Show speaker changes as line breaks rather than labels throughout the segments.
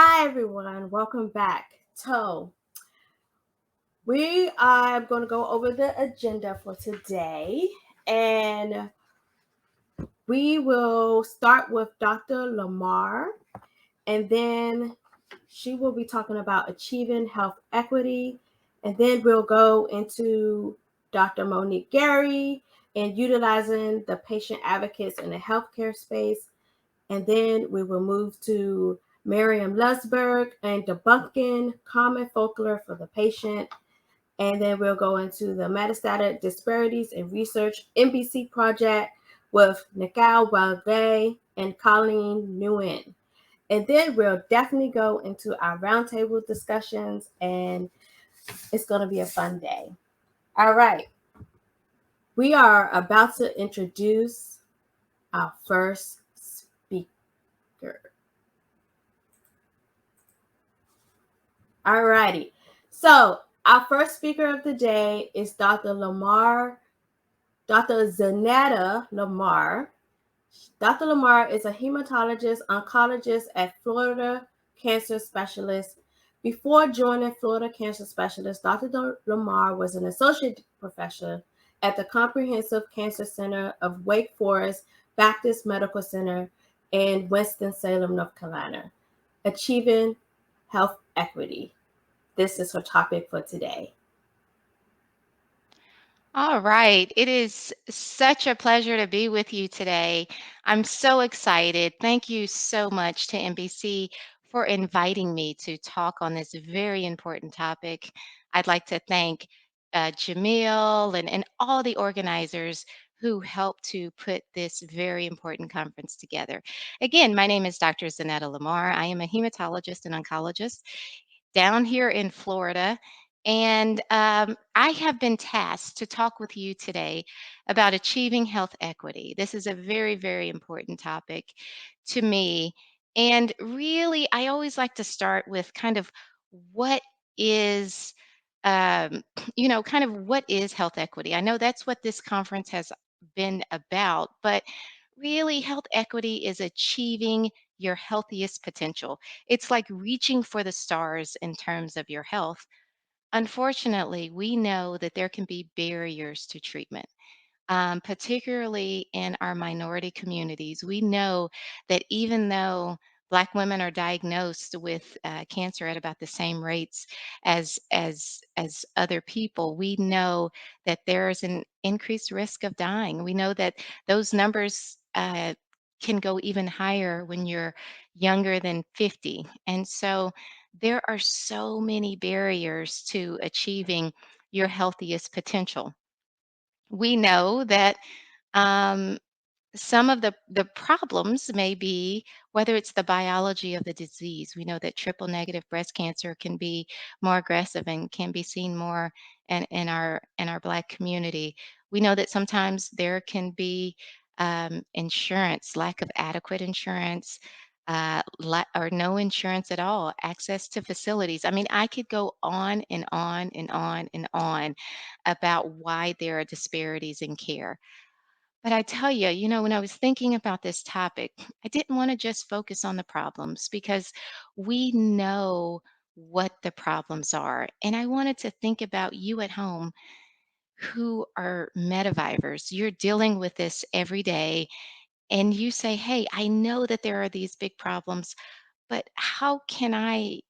Hi everyone, welcome back. So, we are going to go over the agenda for today, and we will start with Dr. Lamar, and then she will be talking about achieving health equity, and then we'll go into Dr. Monique Gary and utilizing the patient advocates in the healthcare space. And then we will move to Miriam Lusberg and debunking common folklore for the patient. And then we'll go into the metastatic disparities in research NBC project with Nicole Wagay and Colleen Nguyen. And then we'll definitely go into our roundtable discussions, and it's going to be a fun day. All right. We are about to introduce our first speaker. All righty. So our first speaker of the day is Dr. Lamar, Dr. Zanetta Lamar. Dr. Lamar is a hematologist, oncologist at Florida Cancer Specialist. Before joining Florida Cancer Specialist, Dr. Lamar was an associate professor at the Comprehensive Cancer Center of Wake Forest Baptist Medical Center in Winston-Salem, North Carolina, achieving health equity. This is her topic for today.
All right. It is such a pleasure to be with you today. I'm so excited. Thank you so much to NBC for inviting me to talk on this very important topic. I'd like to thank Jamil and all the organizers who helped to put this very important conference together. Again, my name is Dr. Zanetta Lamar. I am a hematologist and oncologist down here in Florida. And I have been tasked to talk with you today about achieving health equity. This is a very, very important topic to me. And really, I always like to start with kind of what is, um, kind of what is health equity? I know that's what this conference has been about, but really, health equity is achieving your healthiest potential. It's like reaching for the stars in terms of your health. Unfortunately, we know that there can be barriers to treatment, particularly in our minority communities. We know that even though Black women are diagnosed with cancer at about the same rates as other people, we know that there is an increased risk of dying. We know that those numbers can go even higher when you're younger than 50. And so there are so many barriers to achieving your healthiest potential. We know that um, some of the problems may be whether it's the biology of the disease. We know that triple negative breast cancer can be more aggressive and can be seen more in our Black community. We know that sometimes there can be insurance, lack of adequate insurance. Or no insurance at all, access to facilities. I mean, I could go on and on and on and on about why there are disparities in care. But I tell you, when I was thinking about this topic, I didn't want to just focus on the problems because we know what the problems are. And I wanted to think about you at home who are METAvivors. You're dealing with this every day, and you say, hey, I know that there are these big problems, but how can I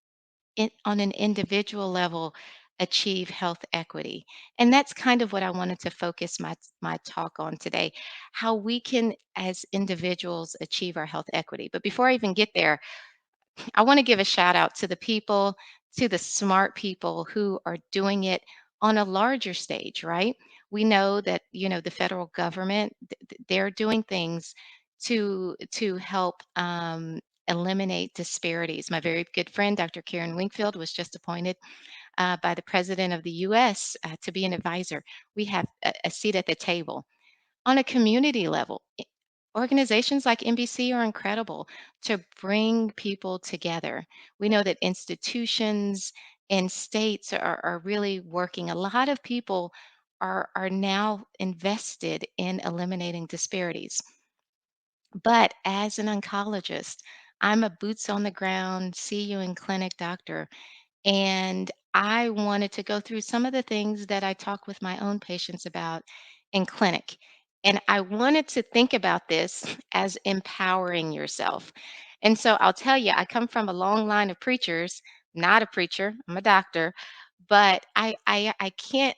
on an individual level achieve health equity? And that's kind of what I wanted to focus my talk on today, how we can as individuals achieve our health equity. But before I even get there, I want to give a shout out to the people, to the smart people who are doing it on a larger stage, right? We know that, the federal government, they're doing things to help eliminate disparities. My very good friend, Dr. Karen Wingfield, was just appointed by the president of the U.S. To be an advisor. We have a seat at the table on a community level. Organizations like NBC are incredible to bring people together. We know that institutions and states are really working. A lot of people are now invested in eliminating disparities. But as an oncologist, I'm a boots on the ground, see you in clinic doctor. And I wanted to go through some of the things that I talk with my own patients about in clinic. And I wanted to think about this as empowering yourself. And so I'll tell you, I come from a long line of preachers, not a preacher, I'm a doctor, but I can't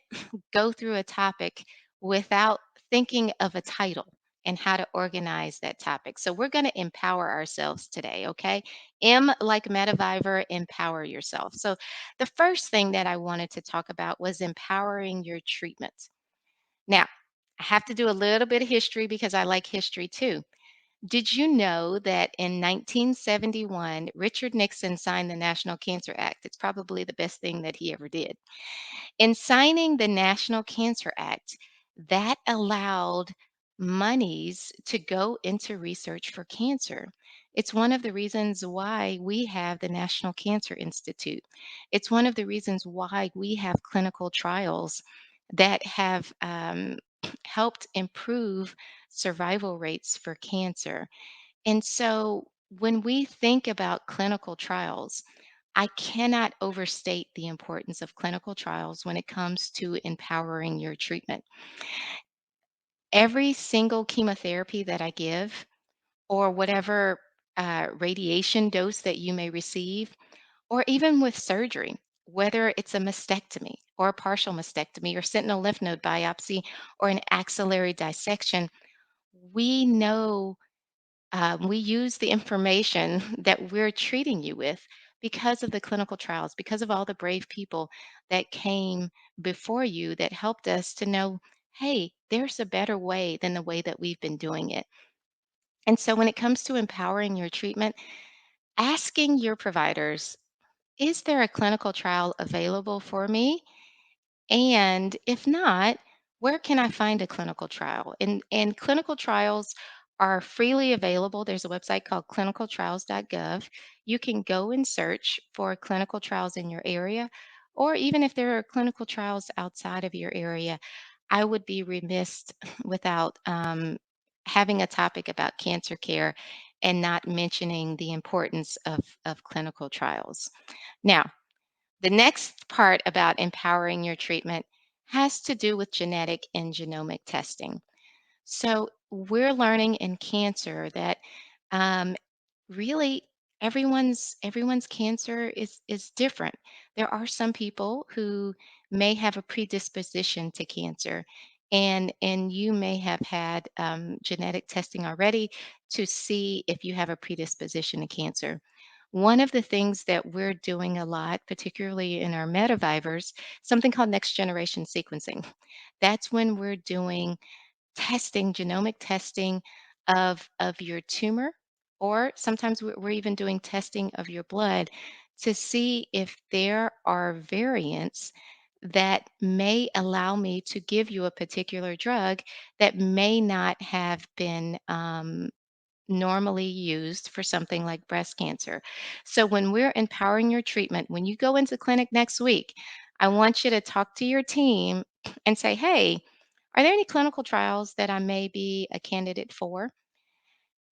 go through a topic without thinking of a title and how to organize that topic. So we're going to empower ourselves today, okay? M like METAvivor, empower yourself. So the first thing that I wanted to talk about was empowering your treatments. Now, I have to do a little bit of history because I like history too. Did you know that in 1971, Richard Nixon signed the National Cancer Act? It's probably the best thing that he ever did. In signing the National Cancer Act, that allowed monies to go into research for cancer. It's one of the reasons why we have the National Cancer Institute. It's one of the reasons why we have clinical trials that have helped improve survival rates for cancer. And so when we think about clinical trials, I cannot overstate the importance of clinical trials when it comes to empowering your treatment. Every single chemotherapy that I give, or whatever radiation dose that you may receive, or even with surgery, whether it's a mastectomy or a partial mastectomy or sentinel lymph node biopsy or an axillary dissection, we know we use the information that we're treating you with because of the clinical trials, because of all the brave people that came before you that helped us to know, hey, there's a better way than the way that we've been doing it. And so when it comes to empowering your treatment, asking your providers, is there a clinical trial available for me? And if not, where can I find a clinical trial? And clinical trials are freely available. There's a website called clinicaltrials.gov. You can go and search for clinical trials in your area, or even if there are clinical trials outside of your area. I would be remiss without having a topic about cancer care and not mentioning the importance of clinical trials. Now, the next part about empowering your treatment has to do with genetic and genomic testing. So we're learning in cancer that um, really everyone's cancer is different. There are some people who may have a predisposition to cancer, and you may have had genetic testing already to see if you have a predisposition to cancer. One of the things that we're doing a lot, particularly in our metavivors, something called next generation sequencing. That's when we're doing testing, genomic testing of your tumor, or sometimes we're even doing testing of your blood to see if there are variants that may allow me to give you a particular drug that may not have been normally used for something like breast cancer. So when we're empowering your treatment, when you go into clinic next week, I want you to talk to your team and say, hey, are there any clinical trials that I may be a candidate for?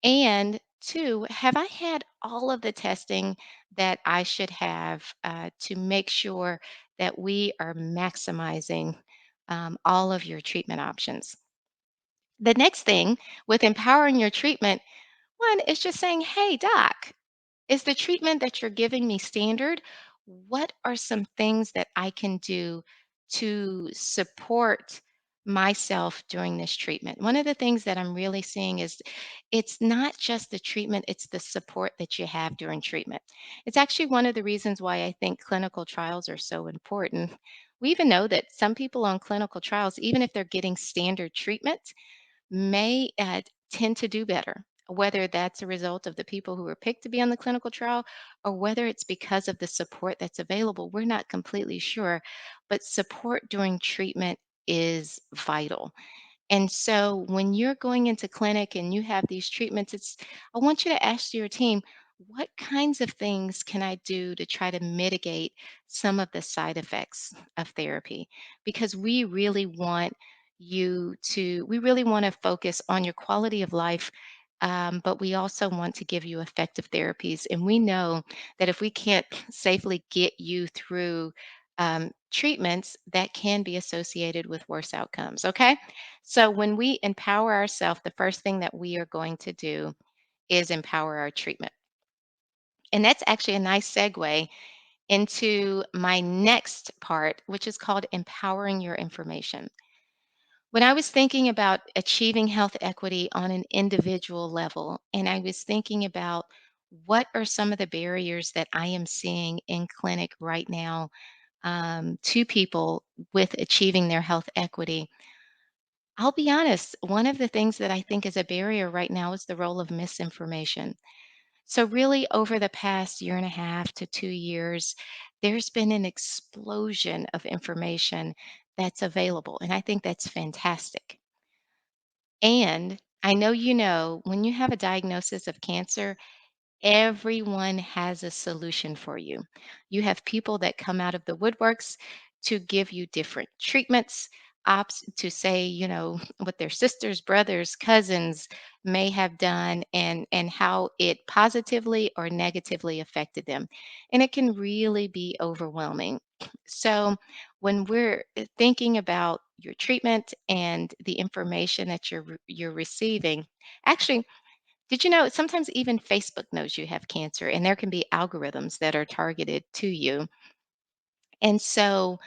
And two, have I had all of the testing that I should have to make sure that we are maximizing all of your treatment options? The next thing with empowering your treatment, one is just saying, hey, doc, is the treatment that you're giving me standard? What are some things that I can do to support myself during this treatment? One of the things that I'm really seeing is it's not just the treatment, it's the support that you have during treatment. It's actually one of the reasons why I think clinical trials are so important. We even know that some people on clinical trials, even if they're getting standard treatment, may tend to do better, whether that's a result of the people who were picked to be on the clinical trial or whether it's because of the support that's available. We're not completely sure, but support during treatment is vital. And so when you're going into clinic and you have these treatments, I want you to ask your team, what kinds of things can I do to try to mitigate some of the side effects of therapy? Because we really want to focus on your quality of life but we also want to give you effective therapies. And we know that if we can't safely get you through treatments, that can be associated with worse outcomes. Okay. So when we empower ourselves, the first thing that we are going to do is empower our treatment. And that's actually a nice segue into my next part, which is called empowering your information. When I was thinking about achieving health equity on an individual level, and I was thinking about what are some of the barriers that I am seeing in clinic right now to people with achieving their health equity, I'll be honest, one of the things that I think is a barrier right now is the role of misinformation. So, really, over the past year and a half to 2 years, there's been an explosion of information that's available. And I think that's fantastic. And I know you know when you have a diagnosis of cancer, everyone has a solution for you. You have people that come out of the woodworks to give you different treatments, ops to say, what their sisters, brothers, cousins may have done and how it positively or negatively affected them. And it can really be overwhelming. So when we're thinking about your treatment and the information that you're receiving, actually did you know sometimes even Facebook knows you have cancer and there can be algorithms that are targeted to you? And so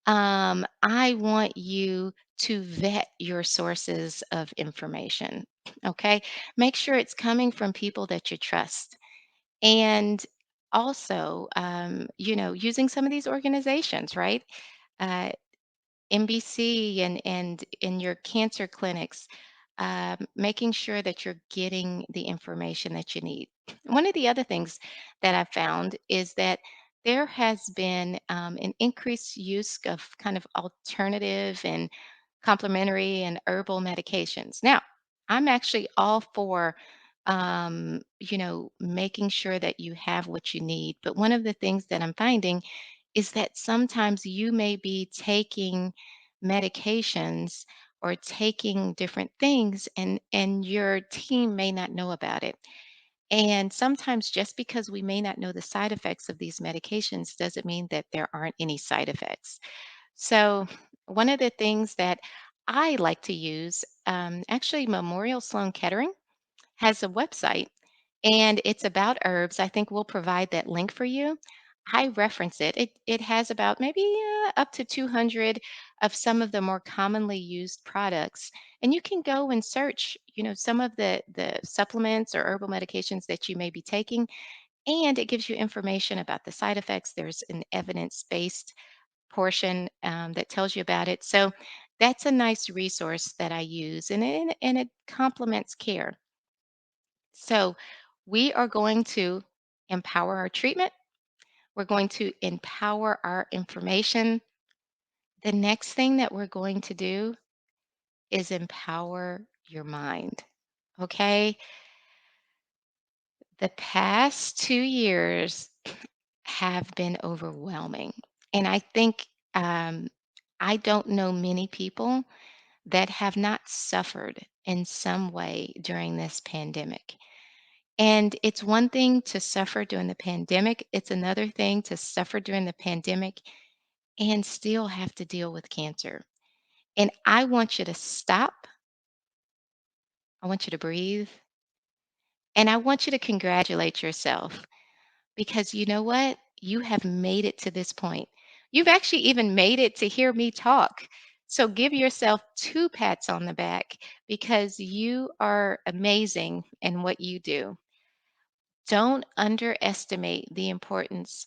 I want you to vet your sources of information. Okay. Make sure it's coming from people that you trust. And also, using some of these organizations, right? Uh, NBC and in your cancer clinics, making sure that you're getting the information that you need. One of the other things that I've found is that there has been an increased use of kind of alternative and complementary and herbal medications. Now, I'm actually all for making sure that you have what you need. But one of the things that I'm finding is that sometimes you may be taking medications or taking different things and your team may not know about it. And sometimes just because we may not know the side effects of these medications doesn't mean that there aren't any side effects. So, one of the things that I like to use, actually, Memorial Sloan Kettering has a website and it's about herbs. I think we'll provide that link for you. I reference it. It has about maybe up to 200 of some of the more commonly used products, and you can go and search, some of the supplements or herbal medications that you may be taking, and it gives you information about the side effects. There's an evidence-based portion that tells you about it. So that's a nice resource that I use, and it complements care. So we are going to empower our treatment. We're going to empower our information. The next thing that we're going to do is empower your mind. Okay. The past 2 years have been overwhelming. And I think I don't know many people that have not suffered in some way during this pandemic. And it's one thing to suffer during the pandemic, it's another thing to suffer during the pandemic and still have to deal with cancer. And I want you to stop, I want you to breathe, and I want you to congratulate yourself because you know what? You have made it to this point. You've actually even made it to hear me talk. So give yourself two pats on the back because you are amazing in what you do. Don't underestimate the importance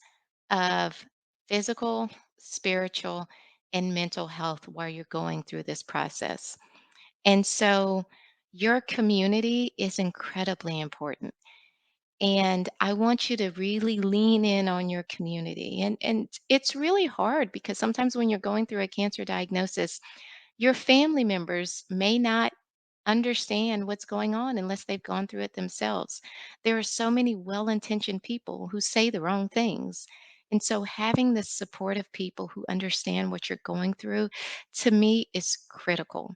of physical, spiritual, and mental health while you're going through this process. And so, your community is incredibly important. And I want you to really lean in on your community. And it's really hard because sometimes when you're going through a cancer diagnosis, your family members may not understand what's going on unless they've gone through it themselves. There are so many well intentioned people who say the wrong things. And so, having the support of people who understand what you're going through to me is critical.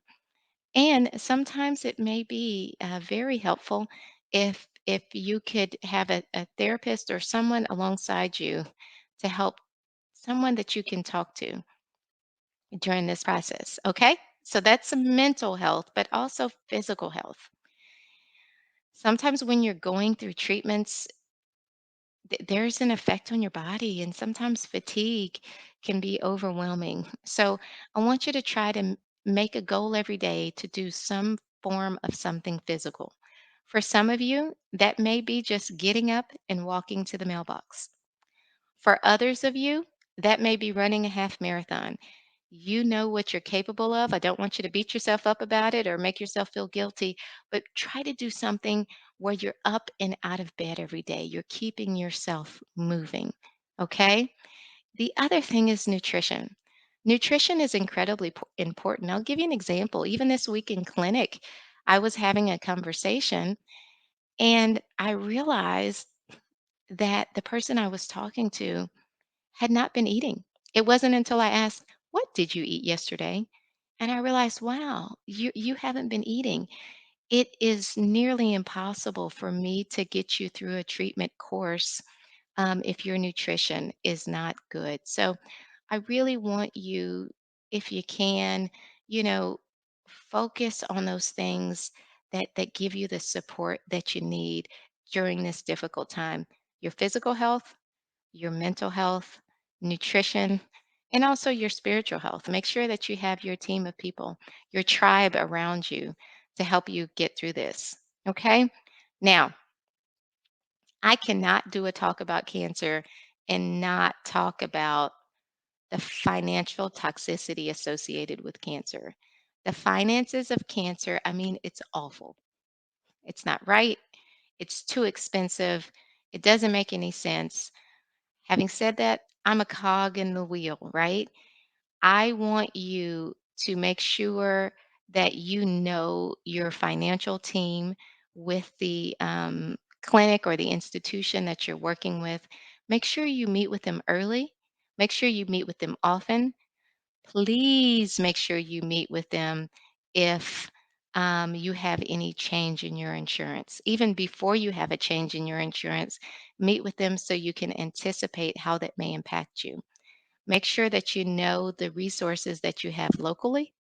And sometimes it may be very helpful if you could have a therapist or someone alongside you to help, someone that you can talk to during this process. Okay. So that's some mental health, but also physical health. Sometimes when you're going through treatments, there's an effect on your body, and sometimes fatigue can be overwhelming. So I want you to try to make a goal every day to do some form of something physical. For some of you, that may be just getting up and walking to the mailbox. For others of you, that may be running a half marathon. You know what you're capable of. I don't want you to beat yourself up about it or make yourself feel guilty, but try to do something where you're up and out of bed every day. You're keeping yourself moving. Okay. The other thing is nutrition. Nutrition is incredibly important. I'll give you an example. Even this week in clinic, I was having a conversation and I realized that the person I was talking to had not been eating. It wasn't until I asked, "What did you eat yesterday?" And I realized, wow, you haven't been eating. It is nearly impossible for me to get you through a treatment course if your nutrition is not good. So I really want you, if you can, you know, focus on those things that give you the support that you need during this difficult time. Your physical health, your mental health, nutrition, and also your spiritual health. Make sure that you have your team of people, your tribe around you to help you get through this. Okay. Now, I cannot do a talk about cancer and not talk about the financial toxicity associated with cancer. The finances of cancer, I mean, it's awful. It's not right. It's too expensive. It doesn't make any sense. Having said that, I'm a cog in the wheel, right? I want you to make sure that you know your financial team with the clinic or the institution that you're working with. Make sure you meet with them early. Make sure you meet with them often. Please make sure you meet with them if you have any change in your insurance. Even before you have a change in your insurance, meet with them so you can anticipate how that may impact you. Make sure that you know the resources that you have locally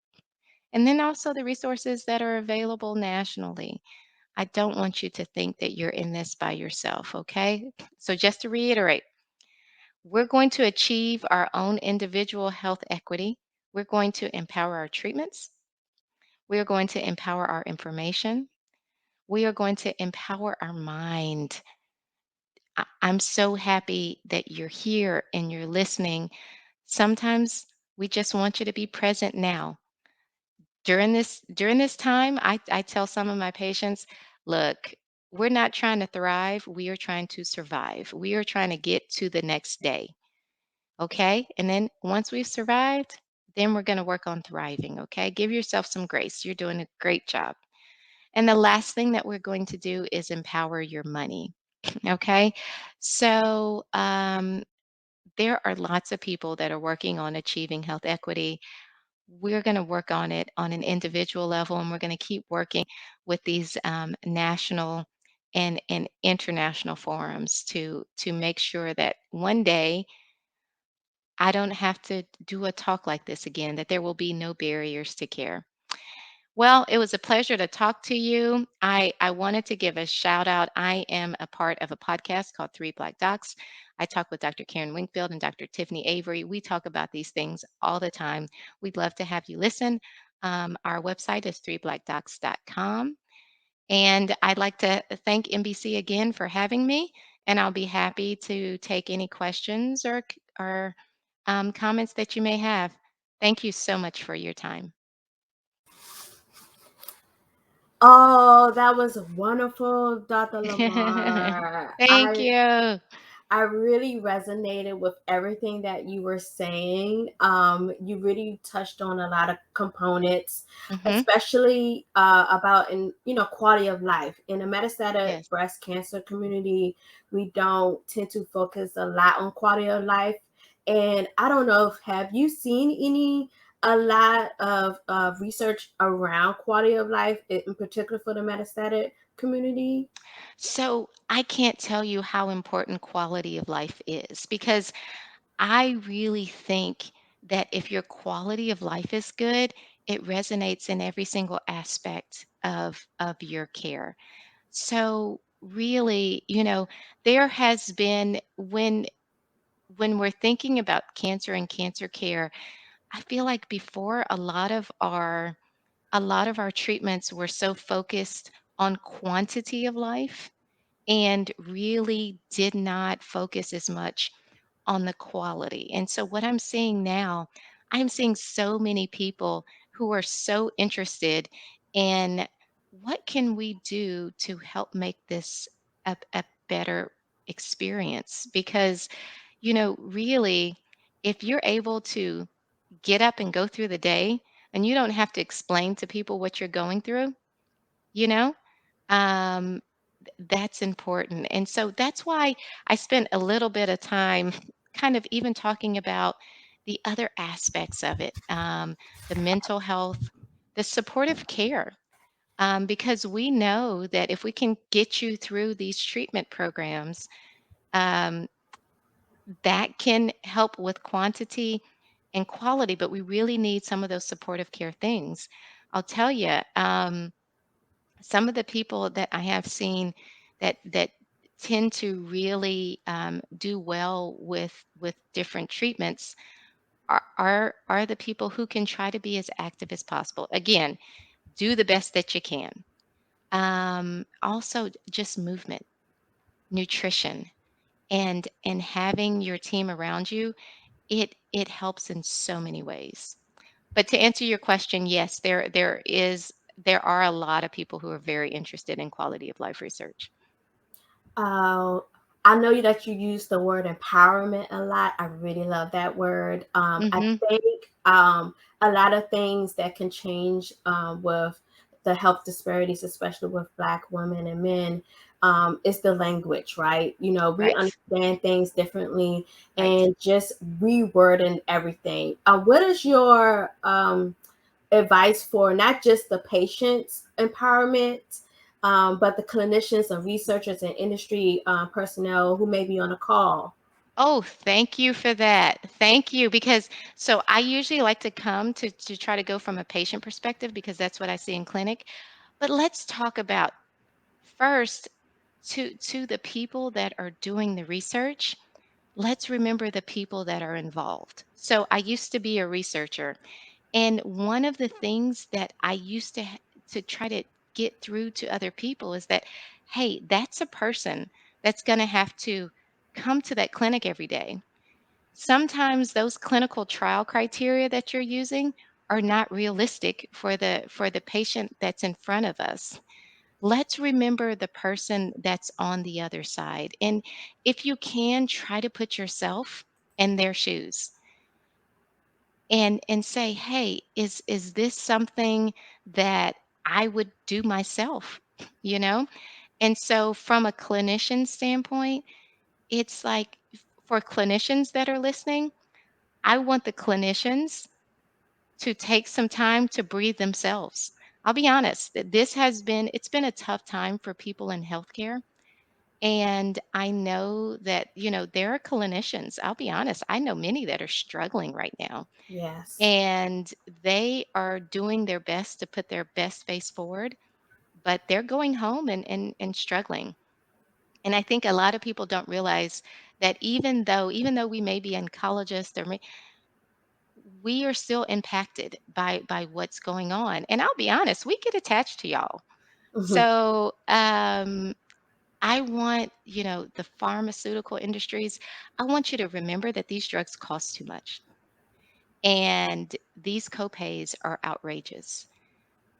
and then also the resources that are available nationally. I don't want you to think that you're in this by yourself, okay? So, just to reiterate, we're going to achieve our own individual health equity. We're going to empower our treatments. We are going to empower our information. We are going to empower our mind. I'm so happy that you're here and you're listening. Sometimes we just want you to be present now. During this time, I tell some of my patients, look, we're not trying to thrive, we are trying to survive. We are trying to get to the next day. Okay? And then once we've survived, then we're going to work on thriving. Okay? Give yourself some grace. You're doing a great job. And the last thing that we're going to do is empower your money. Okay? So, there are lots of people that are working on achieving health equity. We're going to work on it on an individual level, and we're going to keep working with these national and international forums to make sure that one day I don't have to do a talk like this again, that there will be no barriers to care. Well, it was a pleasure to talk to you. I wanted to give a shout out. I am a part of a podcast called Three Black Docs. I talk with Dr. Karen Winkfield and Dr. Tiffany Avery. We talk about these things all the time. We'd love to have you listen. Our website is threeblackdocs.com. And I'd like to thank NBC again for having me. And I'll be happy to take any questions or comments that you may have. Thank you so much for your time.
Oh, that was wonderful, Dr. Lamar.
Thank you.
I really resonated with everything that you were saying. You really touched on a lot of components,
Mhm.
especially about quality of life. In the metastatic
Yes.
breast cancer community, we don't tend to focus a lot on quality of life. And I don't know if have you seen any a lot of research around quality of life, in particular for the metastatic community?
So I can't tell you how important quality of life is because I really think that if your quality of life is good, it resonates in every single aspect of your care. So really, there has been when we're thinking about cancer and cancer care, I feel like before a lot of our treatments were so focused on quantity of life and really did not focus as much on the quality. And so what I'm seeing now, I'm seeing so many people who are so interested in what can we do to help make this a better experience because really if you're able to get up and go through the day and you don't have to explain to people what you're going through, you know um, that's important. And so that's why I spent a little bit of time kind of even talking about the other aspects of it, the mental health, the supportive care, because we know that if we can get you through these treatment programs, um, that can help with quantity and quality, but we really need some of those supportive care things. I'll tell you, some of the people that I have seen that tend to really do well with different treatments are the people who can try to be as active as possible. Again, do the best that you can. Also, just movement, nutrition, and having your team around you. It helps in so many ways. But to answer your question, yes, there are a lot of people who are very interested in quality of life research.
Uh, I know that you use the word empowerment a lot. I really love that word. I
Mhm.
think a lot of things that can change with the health disparities, especially with Black women and men, is the language, right? You know, we
Right.
understand things differently
Right.
and just rewording everything. What is your advice for not just the patient's empowerment, but the clinicians and researchers and industry personnel who may be on a call?
Oh, thank you for that. Thank you. Because so I usually like to come to try to go from a patient perspective because that's what I see in clinic. But let's talk about first to the people that are doing the research. Let's remember the people that are involved. So I used to be a researcher. And one of the things that I used to try to get through to other people is that, hey, that's a person that's going to have to come to that clinic every day. Sometimes those clinical trial criteria that you're using are not realistic for the patient that's in front of us. Let's remember the person that's on the other side. And if you can, try to put yourself in their shoes and say, "Hey, is this something that I would do myself?" You know? And so from a clinician standpoint, it's like for clinicians that are listening, I want the clinicians to take some time to breathe themselves. I'll be honest, it's been a tough time for people in healthcare. And I know that, there are clinicians. I'll be honest, I know many that are struggling right now
Yes.
and they are doing their best to put their best face forward, but they're going home and struggling. And I think a lot of people don't realize that even though we may be oncologists we are still impacted by what's going on. And I'll be honest, we get attached to y'all.
Mhm.
So I want, the pharmaceutical industries, I want you to remember that these drugs cost too much. And these copays are outrageous.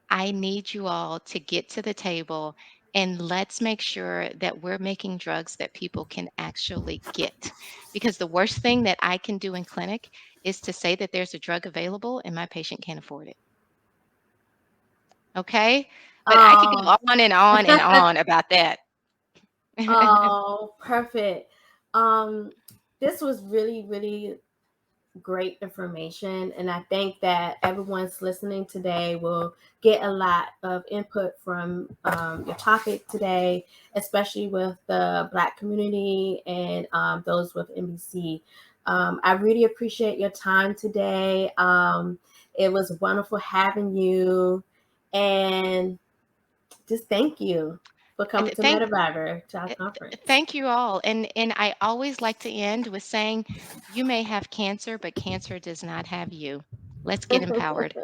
I need you all to get to the table and let's make sure that we're making drugs that people can actually get. Because the worst thing that I can do in clinic is to say that there's a drug available and my patient can't afford it. Okay? But I could
Oh,
go on and on and on about that.
oh, perfect. Um, this was really, really great information. And I think that everyone's listening today will get a lot of input from your topic today, especially with the Black community and those with NBC. I really appreciate your time today. It was wonderful having you. And just thank you for
I
coming
th-
to
Thank
METAvivor to our conference.
thank you all. And I always like to end with saying, you may have cancer, but cancer does not have you. Let's get empowered.